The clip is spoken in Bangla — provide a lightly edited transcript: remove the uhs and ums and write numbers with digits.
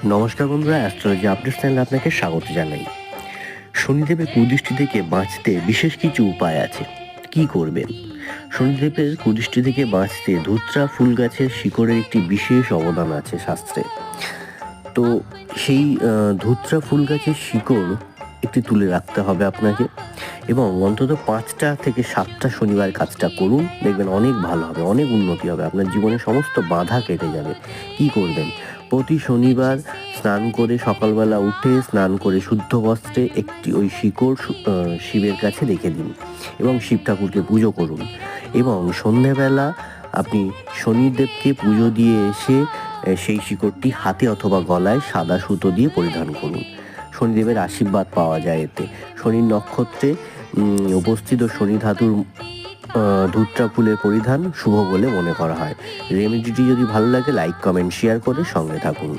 নমস্কার বন্ধুরা, অ্যাস্ট্রোলজি আপডেট চ্যানেলে আপনাকে স্বাগত জানাই। শনিদেবের কুদৃষ্টি থেকে বাঁচতে বিশেষ কিছু উপায় আছে। কি করবেন? শনিদেবের কুদৃষ্টি থেকে বাঁচতে ধুত্রা ফুল গাছের শিকড়ের একটি বিশেষ অবদান আছে শাস্ত্রে। তো সেই ধুত্রা ফুল গাছের শিকড় একটি তুলে রাখতে হবে আপনাকে, এবং অন্তত 5টা থেকে 7টা শনিবার কাজটা করুন। দেখবেন অনেক ভালো হবে, অনেক উন্নতি হবে, আপনার জীবনের সমস্ত বাধা কেটে যাবে। কি করবেন? প্রতি শনিবার স্নান করে, সকালবেলা উঠে স্নান করে শুদ্ধ বস্ত্রে একটি ওই শিকড় শিবের কাছে রেখে দিন এবং শিব ঠাকুরকে পুজো করুন। এবং সন্ধেবেলা আপনি শনিদেবকে পুজো দিয়ে এসে সেই শিকড়টি হাতে অথবা গলায় সাদা সুতো দিয়ে পরিধান করুন। শনিদেবের আশীর্বাদ পাওয়া যায় এতে। শনির নক্ষত্রে উপস্থিত শনি ধাতুর ধুত্রা ফুলের পরিধান শুভ বলে মনে করা হয়। রেমেডিটি যদি ভালো লাগে, লাইক, কমেন্ট, শেয়ার করে সঙ্গে থাকুন।